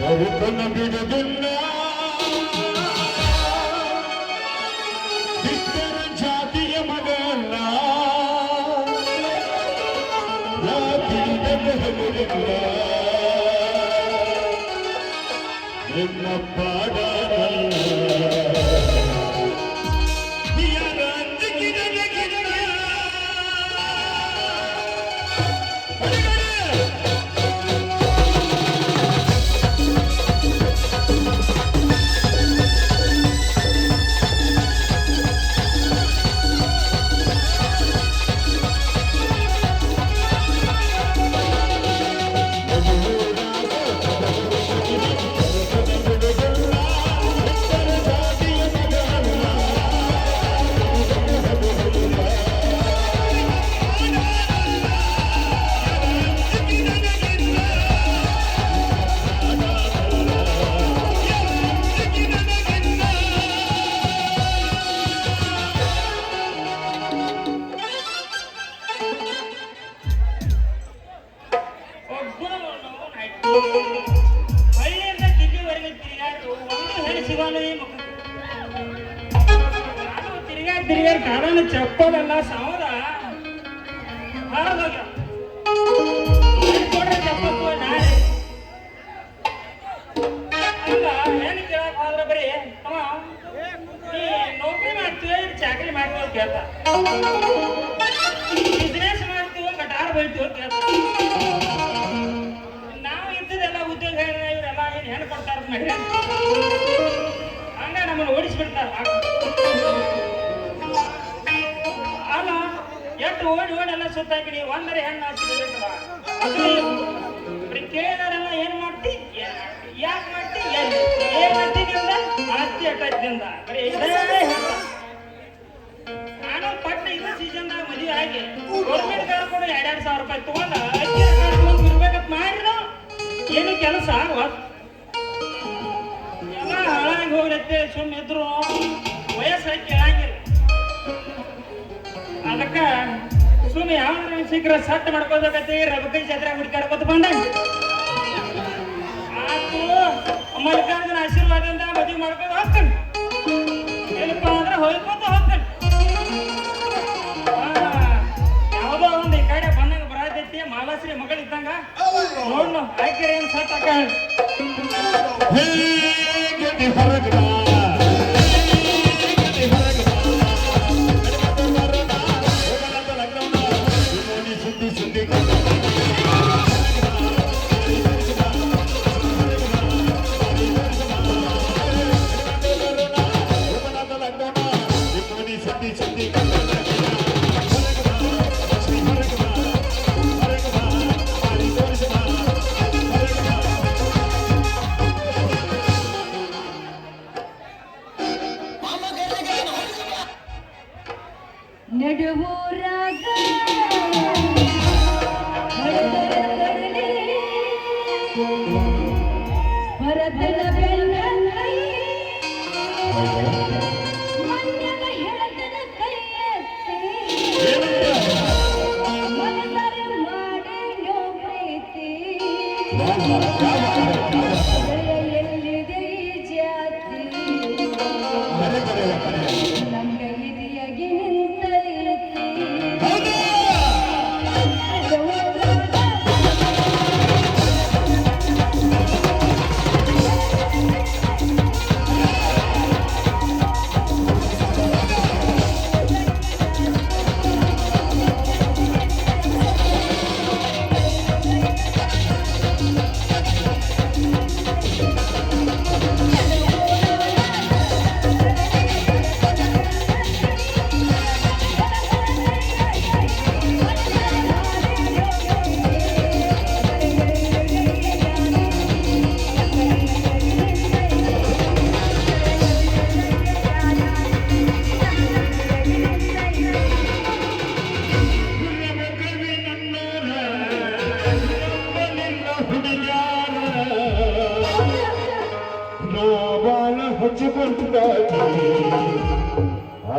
ಕರುತನ ಬಿಡುವುದಿಲ್ಲ ಬಿಟ್ಟರ ಜಾತಿಯ ಮಗಲ್ಲ ಬಿಡುವುದಿಲ್ಲ ನಿಮ್ಮ ಪಾಡಲ್ಲ ಹಳ್ಳಿಯಿಂದ ದಿಲ್ಲಿವರೆಗೆ ತಿರುಗಾಡು ಒಂದು ಹೇಳಿ ಸಿಗೋಲ್ಲ ಈ ಮುಖ ನಾನು ತಿರುಗಾಡಿ ಕಾರಣ ಚಪ್ಪಲಲ್ಲ ಸೌದ ಹಾಳಾಗೋಗ್ಯ ಕೊಡ್ರೆ ಚಪ್ಪತ್ತು ನಾಳೆ ಅಲ್ಲ ಏನು ಕೇಳಕ್ ಹೋದ್ರೆ ಬರೀ ಅವ ನೀ ನೌಕರಿ ಮಾಡ್ತೀವಿ ಚಾಕರಿ ಮಾಡ್ತೀವಿ ಕೇಳ್ತ ಬಿಸ್ನೆಸ್ ಮಾಡ್ತೀವಿ ಕಟಾರ್ ಬೈತೀವಿ ಕೇಳ್ತ ಉದ್ಯೋಗ ಇವರೆಲ್ಲ ಏನು ಹೆಣ್ಣು ಕೊಡ್ತಾರ ಹಂಗ ನಮ್ಮನ್ನು ಓಡಿಸ್ಬಿಡ್ತಾರ ಅಲ್ಲ ಎಷ್ಟು ಓಡಿ ಎಲ್ಲ ಸುತ್ತಾಕಿನಿ ಒಂದರೆ ಹೆಣ್ಣು ಹಾಕಿಲ್ಲ ಅದು ಕೇಳಿದಾರೆಲ್ಲ ಏನ್ ಮಾಡ್ತಿ ಯಾಕೆ ಮಾಡ್ತಿ ಏನ್ ಮಾಡ್ತಿದ್ದಿಂದ ಆಸ್ತಿ ಅಟ್ಟಾಯ್ತಿಂದ ಬರೀ ನಾನು ಪಟ್ಟ ಇದೇ ಸೀಸನ್ದಾಗ ಮದುವೆ ಆಗಿ ಗೌರ್ಮೆಂಟ್ ಕಾರ್ ಕೂಡ 2,000 ರೂಪಾಯಿ ತಗೊಂಡ ಇರ್ಬೇಕಂತ ಮಾಡಿದ್ರು ಏನು ಕೆಲಸ ಎಲ್ಲ ಹಾಳಾಗಿ ಹೋಗ್ಲತ್ತೆ ಸುಮ್ಮನೆ ಇದ್ರು ವಯಸ್ಸಾಗಿ ಕೇಳಂಗಿಲ್ಲ ಅದಕ್ಕ ಸುಮ್ಮನೆ ಯಾವ್ದಾರ ಶೀಘ್ರ ಸಟ್ ಮಾಡ್ಕೋಬೇಕತ್ತೆ ರಬಕೈ ಜಾತ್ರೆ ಹುಡುಕಾಡ್ಕೊತ ಬಂದ ಆತು ಮಲ್ಲಿಕಾರ್ಜುನ ಆಶೀರ್ವಾದದಿಂದ ಮದುವೆ ಮಾಡ್ಕೊಂಡು ಹೋಗ್ತಾನೆ ಏನಪ್ಪ ಅಂದ್ರೆ ಹೋಗ್ಕೊತ ಹೋಗ್ತಾನೆ ಯಾವುದೋ ಒಂದು ಈ ಕಡೆ ಬಂದಂಗ ಬರತೈತಿ ಮಾಲಾಶ್ರೀ ಮಗಳಿದ್ದಂಗ ನೋಡ್ನು ಆಯ್ಕೆ ಏನ್ ಸಟ್ ಹಾಕ ನಡುವೂರಾಗ ಭರತನ ಬೆಲ್ಲ ಮನ್ಯಾಗ ಹೇಳತನ ಕೈ ಮನಸರೆ ಮಾಡೇನೋ ಪ್ರೀತಿ ಎಲ್ಲಿದೆ ಈ ಜಾತಿ ನಮ್ಗ ಹಿರಿಯಾಗಿ ನಿಂತೈತಿ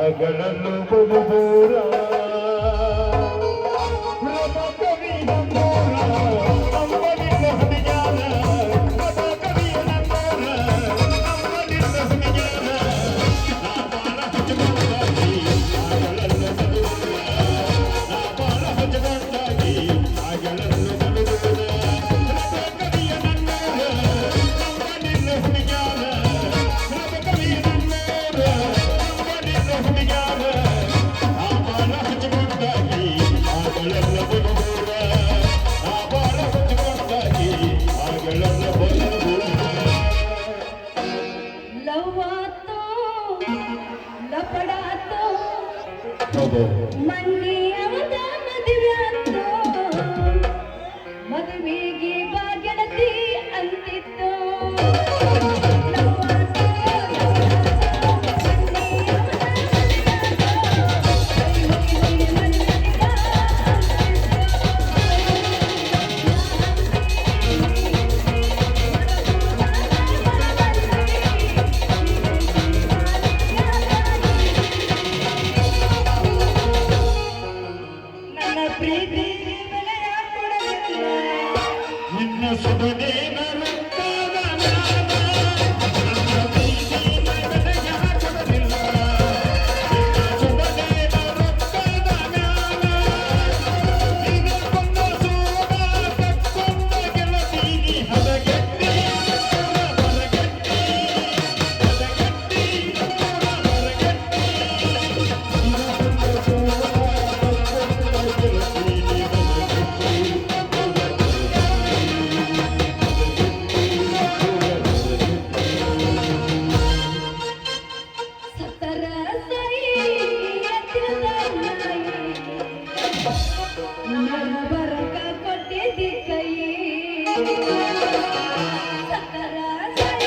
ಅಗಳನ್ನು ಬಹುದೂರ ಕವಿ ಸುಧನೇನ ರಕ್ತದ ಮ್ಯಾಲ ನನ್ನ ಪ್ರೀತಿನ ಬೆಲೆಗೆ ಹಾಕಲಿಲ್ಲ. ನಿನ್ನ ಸುಧನೇನ ರಕ್ತದ ಮ್ಯಾಲ ನಿನ್ನ ಕೊಂದ ಸೋಗ ತಕ್ಕೊಂದ ಗೆಳತೀನಿ ಹದಗೆಟ್ಟಿ ಹದಗೆಟ್ಟಿ ಹದಗೆಟ್ಟಿ ಹದಗೆಟ್ಟಿ ನಿನ್ನ ಕೊಂದ ಸೋಗ ತಕ್ಕೊಂದ ಗೆಳತೀನಿ ಸತರ ಸೈ ಎತ್ತಿದ ನಾಯಿ ನಡಬರಕ ಕೊಟ್ಟಿದ್ದಿ ಕೈ ಸತರ ಸೈ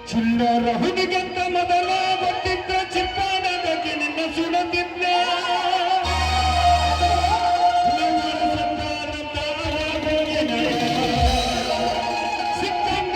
ಚಿಲ್ಲರ ಹುಡುಗಂತ ಮೊದಲ ಗೊತ್ತಿದ್ದ ಚಿಪ್ಪಾನದಕ್ಕೆ ನಿನ್ನ ಸುಡುತ್ತಿದ್ದ ಸಿಕ್ಕಂಗ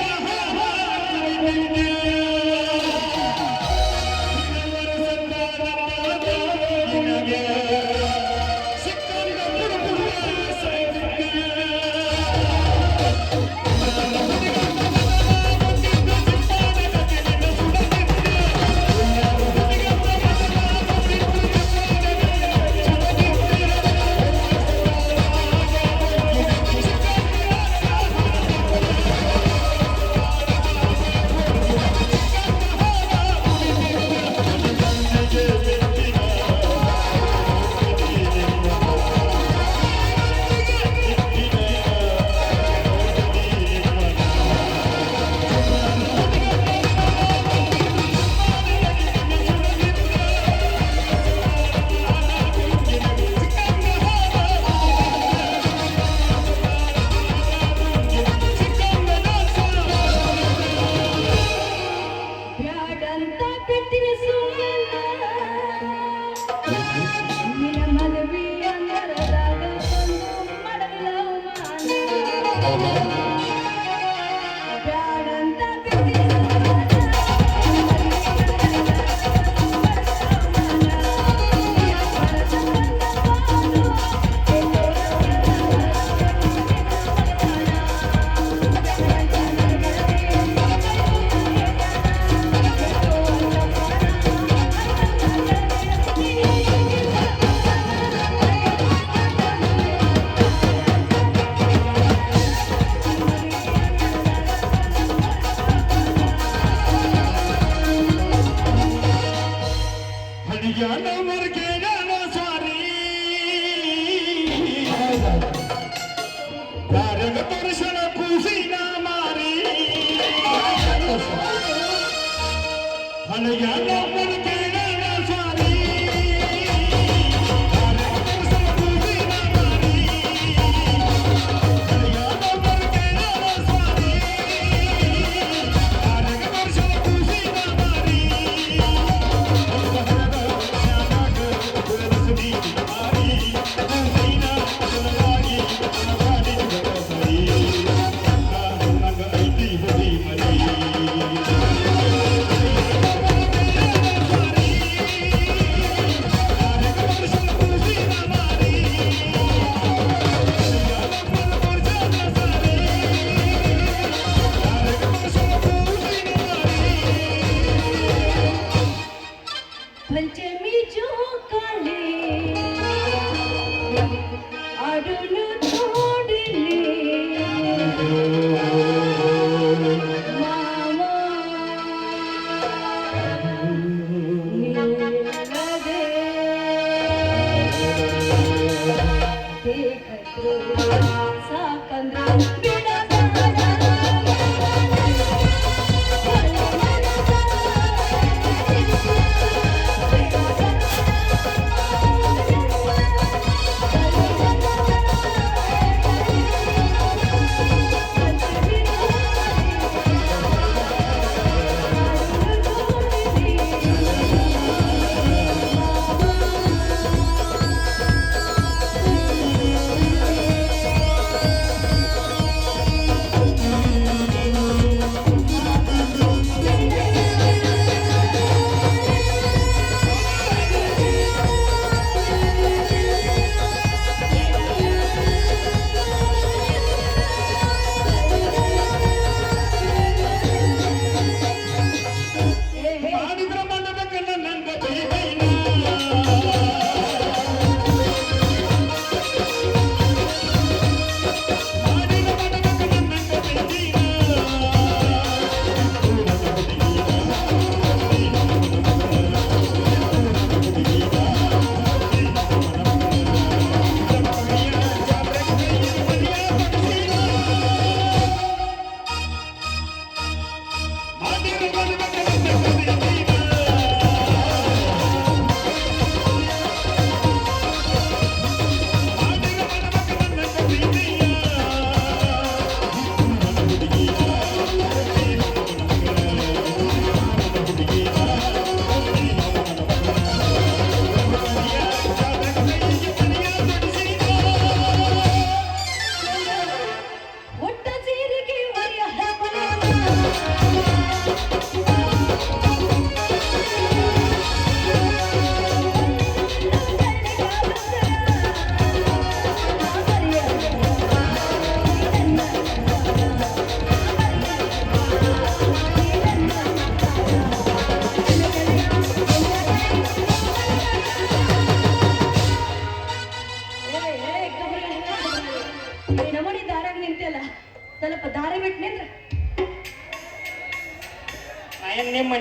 ಬ್ಯಾಡಂತ ಬಿಟ್ಟಿನ ಸುಮ್ಮನ ನಿನ್ನ ಮದುವೆ ಅಂದರದಾಗ ಬಂದು ಮಾಡಲಿಲ್ಲ ಅವಮಾನ ಬ್ಯಾಡಂತ ಬಿಟ್ಟಿನ ಹಳಿಯಾನವರ್ ಕೇಳನ ಸಾರಿ ಯಾರಗ ಪುರುಷನ ಕೂಸಿನ ಮಾರಿ ಹಳಿಯಾನವರ್ ಕೇಳನ ಸಾರಿ ಯಾರಗ ಪುರುಷನ ಕೂಸಿನ ಮಾರಿ ಹಳಿಯಾನವರ್ ಕೇಳನ ಸಾರಿ ಯಾರಗ ಪುರುಷನ ಕೂಸಿನ ಮಾರಿ पंचमी जो काले आडुनु तोड़ले मामा नीलदे देखतो साकंद्र बिड़ा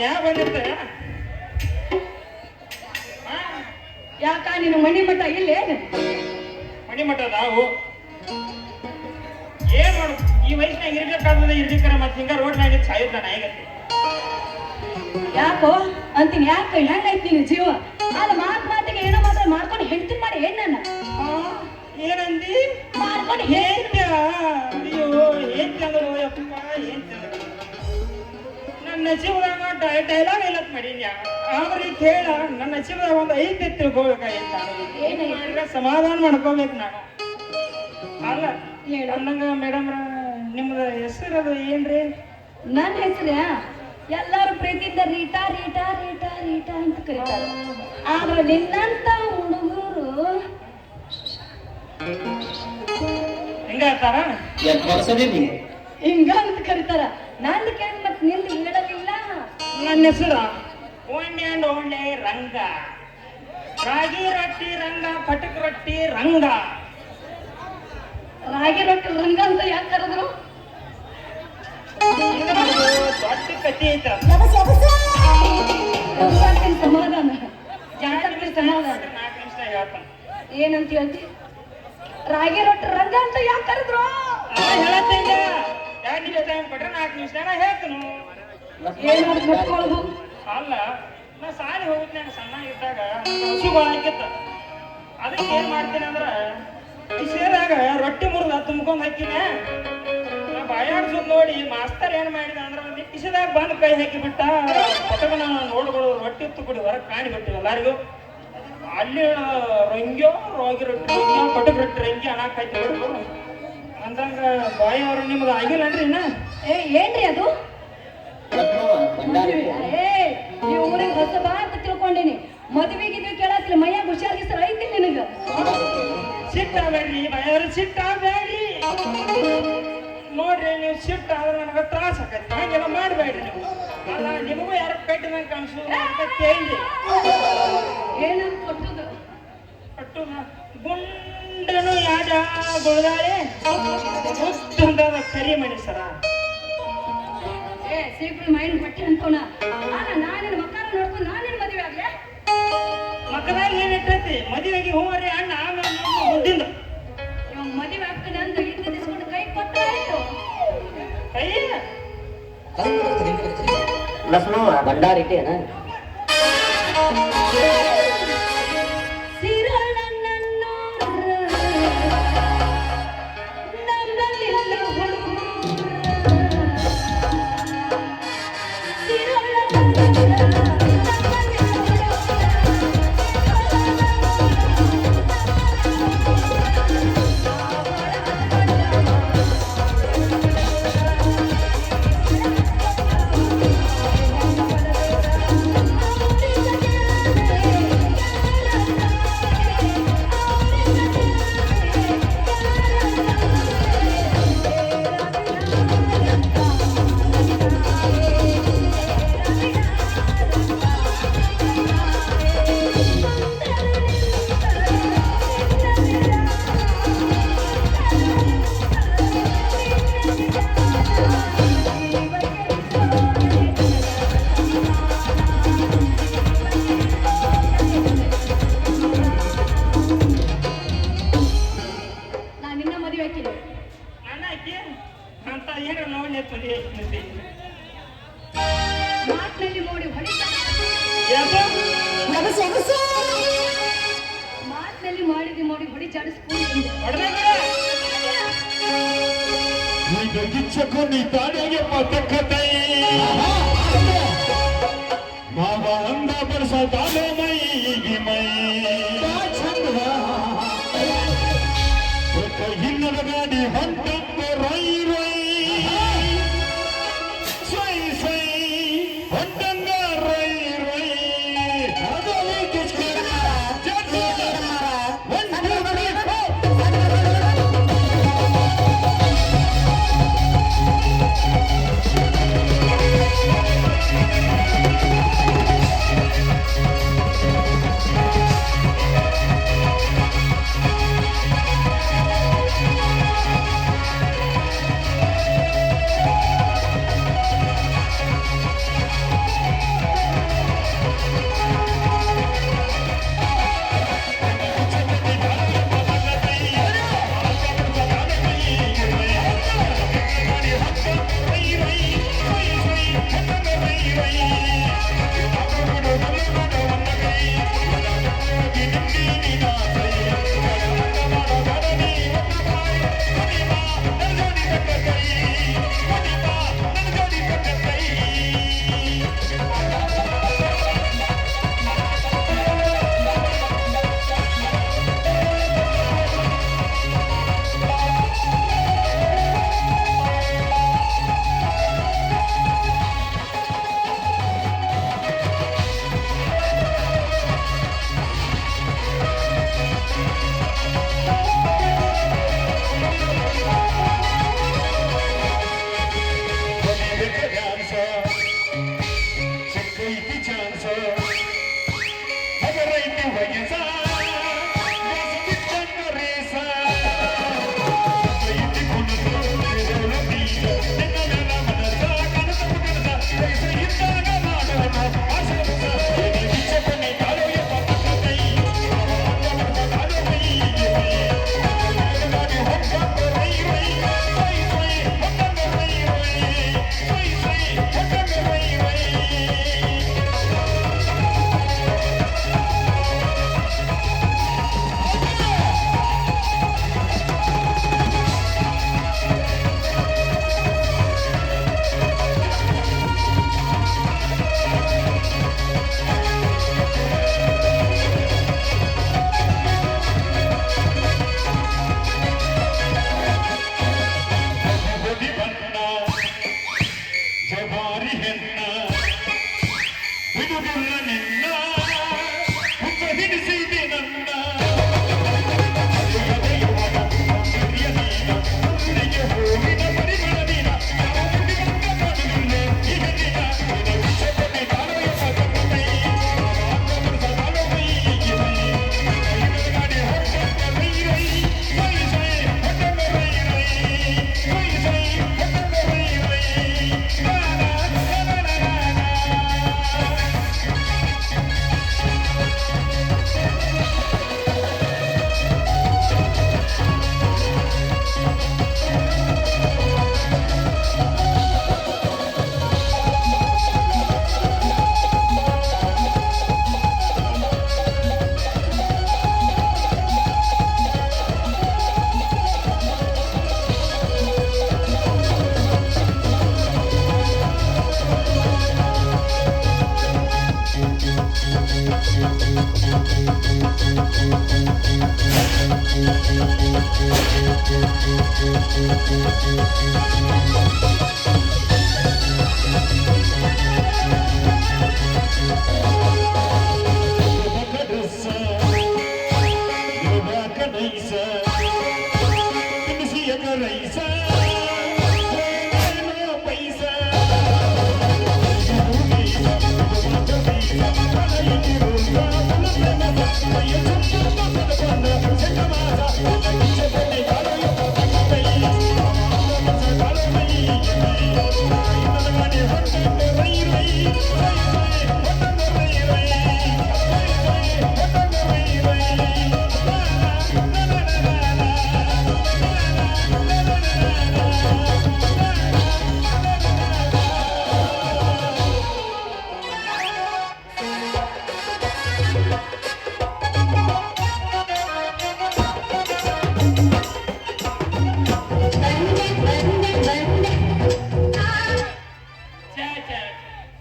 ಮ್ಯಾಗ ಬಂದಿರ್ತಾರೆ ಯಾಕ ನೀನು ಮನಿ ಮಠ ಇಲ್ಲೇನು ಮಣಿ ಮಠ ಅದಾವು ಏನ್ ಮಾಡು ಈ ವಯಸ್ಸಿನಾಗ ಇರ್ಬೇಕಾದ್ರೆ ಇರ್ಬೇಕಾರ ಮತ್ತೆ ಹಿಂಗ ರೋಡ್ನಾಗ ಸಾಯುತ್ತ ನಾಯಿಗತ್ತೆ ಯಾಕೋ ಅಂತೀನಿ ಯಾಕ ಹೆಂಗೈತಿ ನಿನ್ನ ಜೀವ ಅಲ್ಲ ಮಾತಿಗೆ ಏನೋ ಮಾತ್ರ ಮಾಡ್ಕೊಂಡು ಹೆಂಡ್ತಿನ್ ಮಾಡಿ ಏನ್ ನನ್ನ ಏನಂದಿ ಮಾಡ್ಕೊಂಡು ಹೇಳ್ತ್ಯ ಅಯ್ಯೋ ಹೇಳ್ತಿ ಅಂದ್ರೆ ಯಪ್ಪ ಹೇಳ್ತಿ ನನ್ನ ನಸೀಬದಾಗ ಡೈಲಾಗ್ ಇಲ್ಲತ್ ಮಾಡೀನ್ಯಾ ಆದ್ರೆ ಈಗ ಹೇಳ ನನ್ನ ನಸೀಬದಾಗ ಒಂದು ಐತೆ ತಿಳ್ಕೊಬೇಕಾಗಿತ್ತ ಏನೈತಿ? ಸಮಾಧಾನ ಮಾಡ್ಕೋಬೇಕು ನಾನು ಅಲ್ಲ ಹೇಳು. ಅಂದಂಗ ಮೇಡಮ್ ನಿಮ್ದು ಹೆಸರದು ಏನ್ರಿ ನನ್ನ ಹೆಸರ ಎಲ್ಲಾರು ಪ್ರೀತಿಯಿಂದ ರೀಟಾ ರೀಟಾ ರೀಟಾ ರೀಟಾ ಅಂತ ಕರೀತಾರೆ ಆದ್ರೆ ನಿನ್ನಂತ ಹುಡುಗರು ಹಿಂಗ ಹೇಳ್ತಾರ ಹಿಂಗ ಅಂತ ಕರೀತಾರ ನನ್ನ ಕೇಳಿ ಮತ್ತೆ ನಿಂದು ಹೇಳಲಿಲ್ಲ ನನ್ನ ಹೆಸರ ಓಣೆ ಅಂಡ್ ಓಣೆ ರಂಗ ರಾಗಿ ರೊಟ್ಟಿ ರಂಗ ಪಟಕ್ ರೊಟ್ಟಿ ರಂಗ ರಾಗಿ ರೊಟ್ಟಿ ರಂಗ ಅಂತ ಯಾಕೆ ಕರೆದ್ರು ದೊಡ್ಡ ಕತಿ ಐತ ರಂಗಾಟಿನ ಸಮಾಧಾನ ಜಾತಕದ ಸಮಾಧಾನ 4 ನಿಮಿಷ ಹೇಳ್ತಾನ ಏನಂತ ಹೇಳ್ತಿ ರಾಗಿ ರೊಟ್ಟಿ ರಂಗ ಅಂತ ಯಾಕೆ ಕರೆದ್ರು ಹೇಳತ್ತಂಗ 2 ನಿಮಿಷ ಟೈಮ್ ಕೊಟ್ರೆ 4 ನಿಮಿಷ ಹೇಳ್ತನು ಏನಾದ್ರು ಕಟ್ಕೊಳ್ಳೋದು ಅಲ್ಲ ನಾ ಸಾಲಿ ಹೋಗುತ್ತೆ ನಾನು ಸಣ್ಣ ಇದ್ದಾಗ ಹಸು ಭಾಳ ಆಗಿತ್ತ ಅದಕ್ಕೆ ಏನ್ ಮಾಡ್ತೀನಿ ಅಂದ್ರ ಬಿಸಿದಾಗ ರೊಟ್ಟಿ ಮುರಿದ ತುಂಬ್ಕೊಂಡ್ ಹಾಕಿನ ನಾ ಬಾಯಾಡ್ಸೋದ್ ನೋಡಿ ಮಾಸ್ತರ್ ಏನ್ ಮಾಡಿದ ಅಂದ್ರ ಒಂದು ಬಿಸಿದಾಗ ಬಂದು ಕೈ ಹಾಕಿ ಬಿಟ್ಟ ಪಟಕ ನಾನು ನೋಡ್ಗಳು ರೊಟ್ಟಿ ತುಕುಡಿ ಹೊರಗೆ ಕಾಣಿಬಿಟ್ಟು ಎಲ್ಲರಿಗೂ ಅಲ್ಲಿ ರಂಗ್ಯೋ ರೋಗಿ ರೊಟ್ಟಿ ರಂಗ್ಯೋ ಪಟಕ ರೊಟ್ಟಿ ರಂಗಿ ಅಣಕ್ ಹಾಕಿ ಅಂದಂಗ ಬಾಯಿ ಅವ್ರು ನಿಮ್ದು ಆಗಿಲ್ಲನ್ರಿ ಇನ್ನ ಏನ್ರಿ ಅದು ಈ ಊರಿಗೆ ಹೊಸ ಬಾ ಅಂತ ತಿಳ್ಕೊಂಡೇನಿ ಮದುವೆಗಿದ್ವಿ ಕೇಳತ್ತಿಲ್ಲ ಮೈಯಾಗ ಹುಷಾರಿಸ್ರ ಐತಿ ನಿನಗ ಸಿಟ್ಟಾಗಬೇಡ್ರಿ ಬಾಯವ್ರು ಸಿಟ್ಟಾಗಬೇಡ್ರಿ ನೋಡ್ರಿ ನೀವು ಸಿಟ್ಟಾದ್ರೆ ನನಗೆ ತ್ರಾಸ ಆಕೈತಿ ಹಂಗೆಲ್ಲ ಮಾಡಬೇಡ್ರಿ ನೀವು ಅಲ್ಲ ನಿಮಗೂ ಯಾರು ಕಟ್ಟಿದಂಗೆ ಕಾಣಿಸು ಅಂತ ಕೇಳಿ ಏನಂತ ಕೊಟ್ಟದು ಕಟ್ಟು ಗುಂಡನು ಯಾಜ ಗುಳದಾಳೆ ಮುಸ್ತುಂದದ ಕರಿ ಮನುಷ್ಯರ ಸೀಕ್ರೆಟ್ ಮೈಂಡ್ ಬಟ್ಟೆ ಅನ್ಕೋಣ ನಾನಿನ ಮಕ್ಕಳ ನೋಡ್ಕೊಂಡು ನಾನಿನ ಮದುವೆ ಆಗ್ಲೆ ಮಕ್ಕಳಾಗಿ ಏನ್ ಇಟ್ಟೈತಿ ಮದುವೆಗೆ ಹೂವರಿ ಅಣ್ಣ ಆಮೇಲೆ ಮುಂದಿಂದ ಇವಾಗ ಮದುವೆ ಆಗ್ತಾನೆ ಅಂತ ಹಿಂದೆ ದಿಸ್ಕೊಂಡು ಕೈ ಕೊಟ್ಟಾಯ್ತು ಕೈ ಲಕ್ಷ್ಮಣ ಭಂಡಾರಿಟ್ಟೇನ ನನ್ನ ಆಕಿ ಅಂತ ಏನೋ ನೋಡಿ ಮದುವೆ ಐತಿ ಮಾತಿನಲ್ಲಿ ನೋಡಿ ಹೊಡಿತಾರೆ ಯಾಕೋ ಮಾತಿನಲ್ಲಿ ಮಾಡಿದಿ ನೋಡಿ ಹೊಡಿ ಜಾಡಿಸ್ಕೊಂಡು ಹೊಡೆದಾಗ ಇದು ಗಿಚ್ಚಕೊಂಡು ತಾಡೆಗೆ ಪಕ್ಕೈ ಮಾವ ಅಂದ ಬರ್ಸ ತಾಳೆ ಮೈಗೆ ಮೈ ಹಿನ್ನದ ಗಾಡಿ ಹೊಂಟಂಬ ರೈ ರೈ ಸೈ ಸೈ ಹೊಂಟಂಗ ರೈ ರೈ ¡Vamos! ಮನಸ್ಸು ಅದರೈತಿ ವಯಸ್ಸ ವಾಸವಿದ್ದಂಗ ರೇಸ ಅದರೈತಿ ಕುಣಸು ಇದರ ಬೀಸ ನಿನ್ನ ನನ್ನ ಮನಸ್ಸ ಕನಸು ಕನಸ ವಯಸ್ಸ ಇದ್ದಾಗ ಮಾಡೋಣ ಆಸೆ ಇಚ್ಛೆ ಬನ್ನಿ ಕಾಲು ಎಪ್ಪ ಪಕ್ಕ ಕೈ ಕಾಲು ಕೈ ಹೊಕ್ಕ ರೈ ರೈ ಸೈ ಸೈ ಹೊಕ್ಕ ರೈ ರೈ ಸೈ ಸೈ ಹೊಕ್ಕ ರೈ ರೈ ಬದಿ ಬಣ್ಣ ಜವಾರಿ ಹೆಣ್ಣ ಬಿಡುವುದಿಲ್ಲ ನಿನ್ನ ಹುಚ್ಚ ಹಿಡಿಸಿದೆ ನನ್ನ ಹೃದಯವನ ಸೌಂದರ್ಯ ನೀನ ಹುಡುಗಿಗೆ ಹೂವಿನ ಪರಿಮಳ ನೀನ ಯಾವ ಮುಟ್ಟಿಗಂತ ಕಾಣಲಿಲ್ಲ ಈಗ ನೀನ ನಿನ್ನ ವಿಷಯದಲ್ಲಿ ತಾಳವಯ್ಯ ಕೈ ತಾಳವೈ ಗಾಡಿ ಹೊಟ್ಟೆ ರೈ ರೈ ಸೈ ಸೈ ಹೊಟ್ಟೆ ರೈ ರೈ ಸೈ ಸೈ ಹೊಟ್ಟೆ ರೈ ರೈ ಲಾ ಲಾ ಲಾ ಲಾ ಲಾ ಲಾ.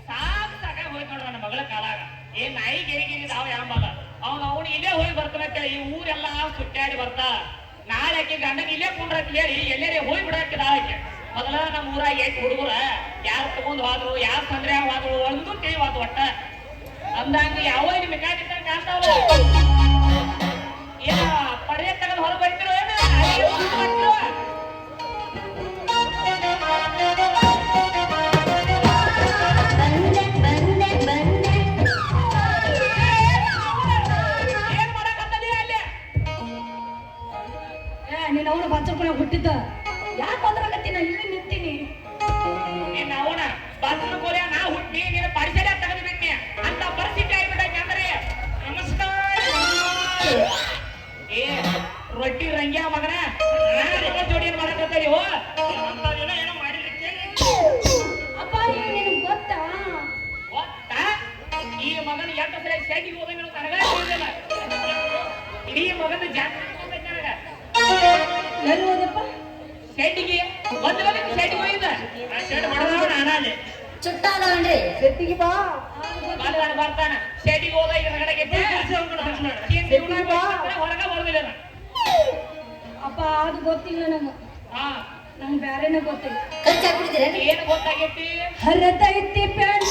ಸಾಕಾಗಿ ಹೋಯ್ತು ನೋಡ್ರ ನನ್ನ ಮಗಳ ಕಾಲಾಗ ಏನ್ ನಾಯಿ ಗೆರಿಗಿರಿ ನಾವು ಯಾಂಬಲ್ಲ ಅವ್ನು ಇಲ್ಲೇ ಹೋಗಿ ಬರ್ತಾನಂತ ಈ ಊರೆಲ್ಲ ಸುತ್ತಾಡಿ ಬರ್ತಾ ನಾಳೆ ಆಕೆ ಗಂಡನ ಇಲ್ಲೇ ಕುಂಡ್ರತ್ ಹೇಳಿ ಎಲ್ಲೇ ಹೋಗಿ ಬಿಡಾಕಿದ ಆಕೆ ಮೊದಲ ನಮ್ಮ ಊರಾಗ ಎಷ್ಟು ಹುಡುಗರ ಯಾರು ತಗೊಂಡ್ ಹೋದ್ರು ಯಾರು ತೊಂದ್ರೆ ಹೋದ್ರು ಒಂದು ತಿಳಿವಾದ ಒಟ್ಟ ಅಂದಂಗ ಯಾವ ಇಲ್ಲಿ ಮೆಕ್ಯಾನಿಕ್ ಕಾಣ್ತಾವಲ್ಲ ಏನ ಪರ್ಯ ತಗೊಂಡ್ ಹೊರ ಬರ್ತಿರೋ ಏನ ನೀನ್ ಅವನು ಬಚ್ಚರ್ಕೊಂಡ ಹುಟ್ಟಿದ್ದ ಯಾಕೆ ಬಂದ್ರಾಗತ್ತಿ ನಾ ಇಲ್ಲಿ ನಿಂತೀನಿ ನಿನ್ನ ಅವನ ಬಸ್ನ ಕೋಲೆ ನಾ ಹುಟ್ಟಿ ನೀನು ಪರಿಸರ ತೆಗೆದು ಬಿಟ್ಟಿ ಅಂತ ಪರಿಸ್ಥಿತಿ ಆಗ್ಬಿಟ್ಟೈತೆ ಅಂದ್ರೆ ನಮಸ್ಕಾರ ಏ ರೊಟ್ಟಿ ರಂಗ್ಯ ಮಗನ ನಾನು ಜೋಡಿ ಏನ್ ಮಾಡಕತ್ತೀರಿ ಏನೋ ಮಾಡಿರ್ತೀನಿ ಅಪ್ಪ ನಿನಗೆ ಗೊತ್ತಾ ಗೊತ್ತಾ ಈ ಮಗನ ಎಷ್ಟು ಸಲ ಶೇಟಿಗೆ ಹೋದ ನೀವು ನನಗ ತಿಳಿದಿಲ್ಲ ಇಡೀ ಮಗನ ಜಾತ್ರೆ ನನಗ ಎಲ್ಲಿ ಹೋದಪ್ಪ ಶೇಟಿಗೆ ಒಂದು ಶೇಟಿಗೆ ಹೋಗಿದ್ದ ಶೇಟ್ ಹೊಡೆದವ ನಾನಲ್ಲಿ ಚುಟ್ಟಾದವನ್ರಿ ಗಟ್ಟಿಗೆ ಬಾ ಬರ್ತಾನ ಶೇಟಿಗೆ ಹೋದ ಈಗ ಹೊರಗಡೆ ಬರುದಿಲ್ಲ ಅಪ್ಪ ಅದು ಗೊತ್ತಿಲ್ಲ ನಂಗೆ ಹಾ ನಂಗೆ ಬ್ಯಾರೇನೆ ಗೊತ್ತಿಲ್ಲ ಖರ್ಚು ಹಾಕ್ಬಿಟ್ಟಿದ್ದೀರ ಏನ್ ಗೊತ್ತಾಗೈತಿ ಹರತೈತಿ ಪ್ಯಾಂಟ್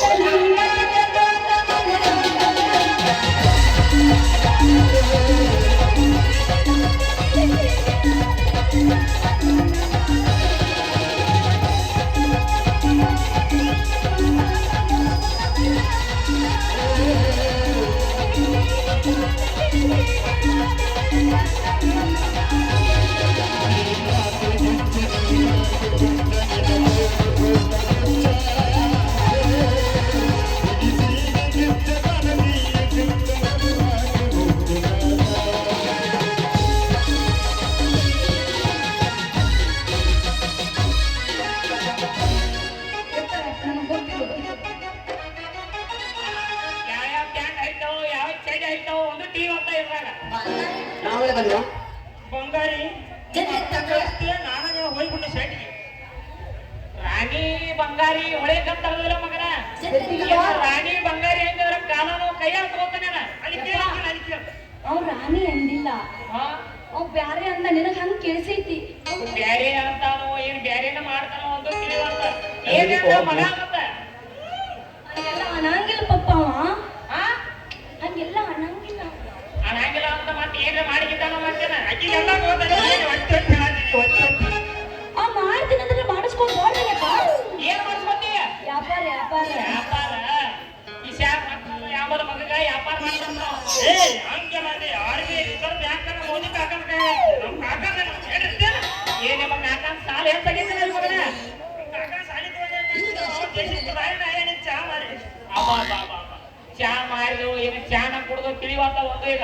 ಇದ್ರಾಗ ನಾವೇ ಬಂದ್ವಾ ಬಂಗಾರಿ ನಾನು ನೀವು ಹೋಗ್ಬಿಟ್ಟು ಶೆಟ್ಟಿಗೆ ರಾಣಿ ಬಂಗಾರಿ ಹೊಳೆ ಕತ್ತಲ್ಲ ಮಗನ ರಾಣಿ ಬಂಗಾರಿ ಹೆಂಗಂದ್ರ ಕಾನೂನು ಕೈ ಹಾಕೋತಾನೆ ಅಲ್ಲಿ ಕೇಳ ಅವ್ ರಾಣಿ ಅಂದಿಲ್ಲ ಹಾ ಅವ್ ಬ್ಯಾರೆ ಅಂದ ನಿನಗ್ ಹಂಗ ಕೇಳಿಸೈತಿ ಬ್ಯಾರೆ ಅಂತಾನೋ ಏನ್ ಬ್ಯಾರೇನ ಮಾಡ್ತಾನೋ ಅಂತ ತಿಳಿವಂತ ಏನ್ ಮಗ ಅಂತ ಹಂಗೆಲ್ಲ ಅನ್ನಂಗಿಲ್ಲ ಪಪ್ಪ ಅವ ಹಾ ಹಂಗೆಲ್ಲ ಅನ್ನಂಗಿಲ್ಲ ಅನ್ನಂಗಿಲ್ಲ ಅಂತ ಮತ್ತೆ ಏನ್ರ ಮಾಡಿದ್ದಾನೋ ಮಾಡ್ತೇನೆ ಅಕ್ಕಿ ಎಲ್ಲ ಹೋದ್ರೆ ಆ ಮಾಡ್ತೀನಿ ಅಂದ್ರೆ ಮಾಡಿಸ್ಕೊಂಡ್ ನೋಡ್ರಪ್ಪ ಏನ್ ಮಾಡಿಸ್ಕೊತೀಯ ವ್ಯಾಪಾರ ವ್ಯಾಪಾರ ವ್ಯಾಪಾರ ಈ ಶಾಪ್ ಯಾವ್ದು ಮಗಗ ವ್ಯಾಪಾರ ಮಾಡ್ತಾನ ಏ ಹಂಗೆ ಮಾಡಿ ಆರ್ಮಿ ರಿಸರ್ವ್ ಬ್ಯಾಂಕ್ ಅನ್ನ ಮೋದಿ ಕಾಕನ ಕೈ ನಮ್ ಕಾಕನ ಹೇಳಿರ್ತೇನೆ ಏ ನಿಮ್ಮ ಕಾಕನ ಸಾಲ ಹೆಚ್ಚಾಗೈತೆ ನನ್ನ ಮಗನ ಕಾಕನ ಸಾಲಿ ಚಾ ಮಾರಿ ಚಾ ಮಾರಿದು ಏನು ಚಾನ ಕುಡಿದು ತಿಳಿವಾತ ಒಂದು ಈಗ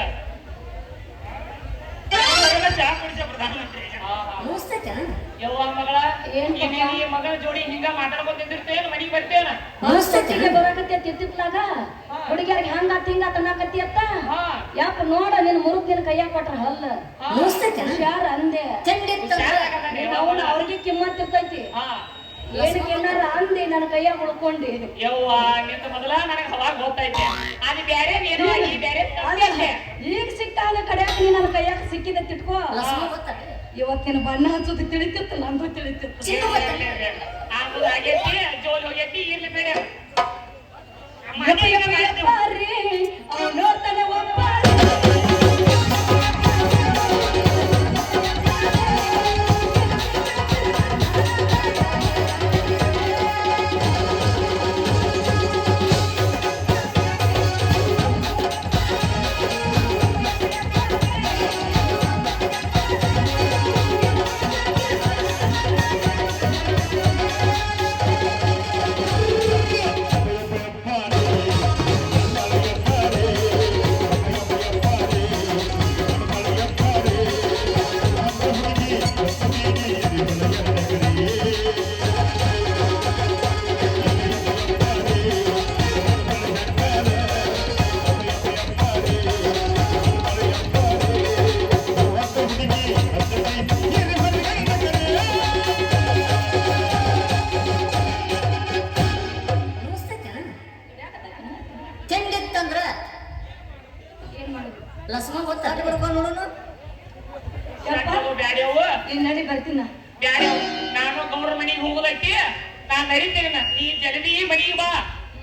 ಚಾ ಕುಡಿಸ ಪ್ರಧಾನಮಂತ್ರಿ ಯವ್ವ ಮಗಳ ಏನ್ ಈ ಮಗಳ ಜೋಡಿ ಹಿಂಗ ಮಾತಾಡ್ಕೊತಿರ್ತೇನ ಮನಿಗೆ ಬರ್ತೇನ ಮನಸ್ಥಿತಿಗೆ ಬರಾಕತ್ತಿ ತಿತ್ತಿತ್ಲಾಗ ಹುಡುಗಿಯರಿಗೆ ಹಂಗಾತ ಹಿಂಗಾತ ಅನ್ನಕತ್ತಿ ಅತ್ತ ಯಾಕ ನೋಡ ನಿನ್ ಮುರುಗ್ ನಿನ್ ಕೈಯಾಗ ಕೊಟ್ರ ಹಲ್ಲ ಹುಷಾರ್ ಅಂದೆ ಅವನ ಅವ್ರಿಗೆ ಕಿಮ್ಮತ್ ಇರ್ತೈತಿ ಏನಕ್ಕೆ ಏನಾರ ಅಂದೆ ನನ್ನ ಕೈಯಾಗ ಉಳ್ಕೊಂಡಿ ಯವ್ವ ನಿಂದ ಮೊದಲ ನನಗೆ ಅವಾಗ ಗೊತ್ತೈತೆ ಅದು ಬೇರೆ ನೀನು ಈ ಬೇರೆ ಈಗ ಸಿಕ್ಕಾಗ ಕಡೆಯಾಗ ನೀ ನನ್ನ ಕೈಯಾಗ ಸಿಕ್ಕಿದೆ ತಿಟ್ಕೋ ಇವತ್ತಿನ ಬಣ್ಣ ಹಚ್ಚೋದು ತಿಳಿತಿತ್ತು ನಂದು ತಿಳಿತಿತ್ತು ಆಮೇಲೆ ಆಗೈತಿ ಜೋಲಿ ಹೋಗೈತಿ ಇರ್ಲಿ ಬೇಡ ನೋಡ್ತಾನೆ ನಡಿ ಬರ್ತೀನ ಬ್ಯಾಡ ನಾನು ಗೌರ ಮನೆಗೆ ಹೋಗೋದಕ್ಕೆ ನಾನು ನಡೀತೇನೆ ನೀ ಜಲ್ದಿ ಮನೆಗೆ ಬಾ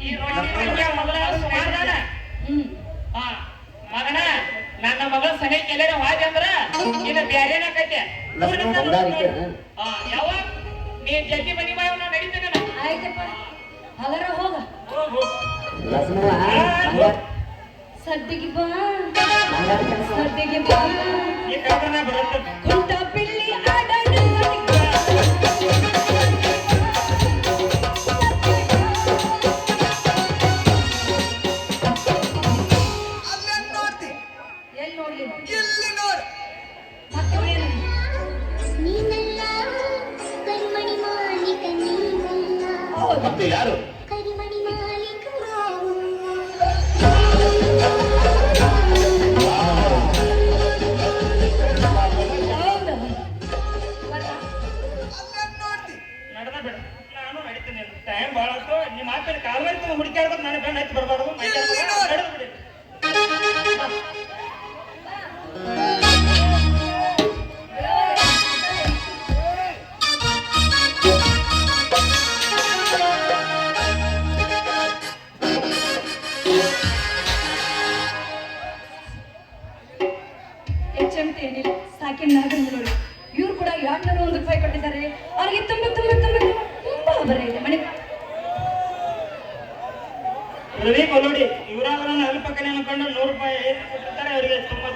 ಈ ರೊಟ್ಟಿ ಮೊದಲ ಸುಮಾರ ಹಾ ಮಗನ ನನ್ನ ಮಗಳ ಸನಿಕ್ಕೆ ಎಲ್ಲಾರ ಹಾಗೆ ಅಂದ್ರ ಇನ್ನ ಬ್ಯಾರೇನಾಕೈತೆ ಯಾವ ನೀ ಜಲ್ದಿ ಮನೆಗೆ ಬಾ ನಾನು ನಡೀತೇನೆ ಆಯ್ತಪ್ಪ ಹಾಗಾರ ಹೋಗ ಸದ್ದಿಗೆ ಬಾ ಸದ್ದಿಗೆ ಬಾ ಕುಂಟ ಪಿಳ್ಳಿ ಆಡಲು ಎಲ್ಲಿ ನೋಡ್ಲಿ ಮತ್ತೆ ಯಾರು ಟೈಮ್ ಭಾಳ ಆಯ್ತು ನಿಮ್ಮ ಮಾತಿನ ಕಾಲ್ವರಿ ಹುಡುಕಾಡ್ಬೇಕು ನಾನು ಬೆನ್ನ ಹಚ್ಚಿ ಬರಬಾರ್ದು ನಡೆದು ಬಿಡಿ ಹೆಚ್ಚಂತ ಏನಿಲ್ಲ ಸಾಕಿನ ನಾಗಂದು ನೋಡಿ ಇವ್ರು ಕೂಡ 201 ರೂಪಾಯಿ ಕೊಟ್ಟಿದ್ದಾರೆ ಅವ್ರಿಗೆ ತುಂಬಾ ತುಂಬಾ ತುಂಬಾ ತುಂಬಾ ಬರ ಇದೆ ಮನೆ ರವಿ ಕೊಲ್ಲೋಡಿ ಇವರಾದ್ರೂ ಅಲ್ಪಕನೆ ಅನ್ಕೊಂಡು 100 ರೂಪಾಯಿ ಕೊಟ್ಟಿರ್ತಾರೆ ಅವರಿಗೆ ತುಂಬಾ